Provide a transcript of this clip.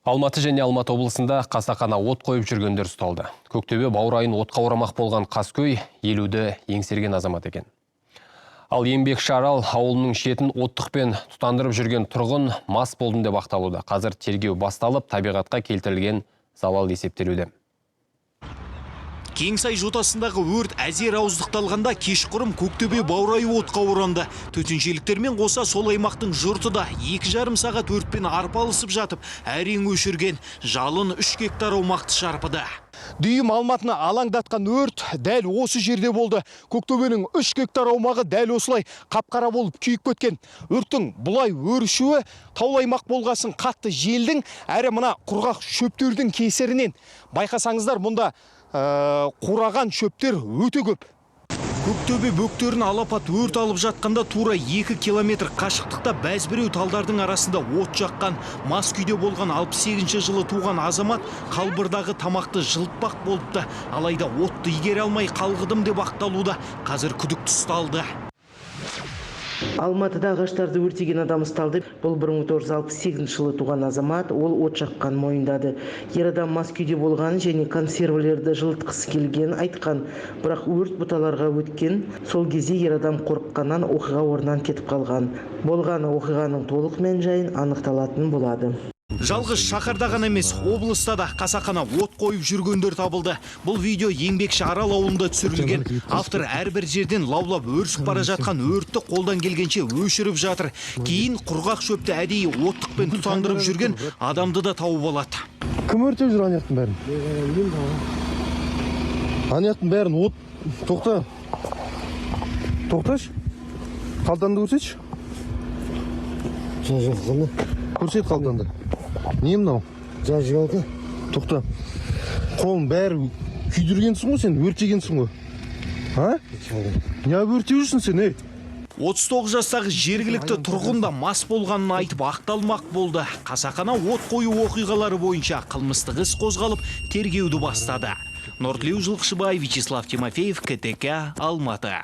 Алматы және Алматы облысында қасақана от қойып жүргендер ұсталды. Көктөбе баурайын отқа орамақ болған Қаскөй елуді еңсерген азамат екен. Ал Еңбекші Арал ауылының шетін оттықпен тұтандырып жүрген тұрғын мас болдым деп ақталуда. Қазір тергеу басталып, табиғатқа келтірілген залал есептелуде. Кеңсай жотасындағы өрт әзер ауыздықталғанда кешқұрым Көктөбе баурайы отқа оранды. Төтеншеліктермен қоса сол аймақтың жұрты да 2,5 сағат өртпен арпалысып жатып, әрең өшірген. Жалын 3 гектар аумақты шарпыды. Дүйім Алматыны алаңдатқан өрт дәл осы жерде болды. Көктөбенің 3 гектар аумағы дәл осылай қапқара болып күйіп кеткен. Өрттің бұлай өршуі таулаймақ болғасын қатты желдің әрі мына құрғақ шөптердің кесірінен. Байқасаңыздар, мұнда қураған шөптер өте көп. Көктөбе бөктерін алапат өрт алып жатқанда тура 2 километр қашықтықта бәз біреу талдардың арасында от жаққан. Мас күйде болған 68 жылы туған азамат қалбырдағы тамақты жылытпақ болыпты. Алайда отты игере алмай қалғыдым деп ақталуда. Қазір күдікті ұсталды. Алматыда ағаштарды өртеген адам ұсталды. Бұл 1968 жылы туған азамат, ол от жаққан мойындады. Ер адам мас күйде болған және консервілерді жылытқысы келген айтқан. Бірақ өрт бұталарға өткен. Сол кезде ер адам қорыққаннан оқиға орнынан кетіп қалған. Болған оқиғаның толық мән-жайын анықталатын болады. Жалғыз шаһарда ғана емес, облыста да қасақана от қойып жүргендер табылды. Бұл видео Еңбекші Арал ауылында түсірілген. Автор әрбір жерден лаулап өршіп бара жатқан өртті қолдан келгенше өшіріп жатыр. Кейін құрғақ шөпті әдейі оттықпен тұтандырып жүрген адамды да тауып алады. Кім өртеп жүр анаяқтың бәрін? Анаяқтың бәрін от... Тоқта. Тоқташ. Қалтанды көрсетші. Көрсет қалтанды. Не мынау? Жауды. Тоқта. Қолын бәрі күйдіргенсің ғой сен, өртегенсің ғой. А? Не өртеп жүрсің сен, 39 жастағы жергілікті тұрғын да мас болғанын айтып ақталмақ болды. Қасақана от қою оқиғалары бойынша қылмыстық іс қозғалып, тергеуді бастады. Нұртілеу Жылқышыбай, Вячеслав Тимофеев, КТК, Алматы.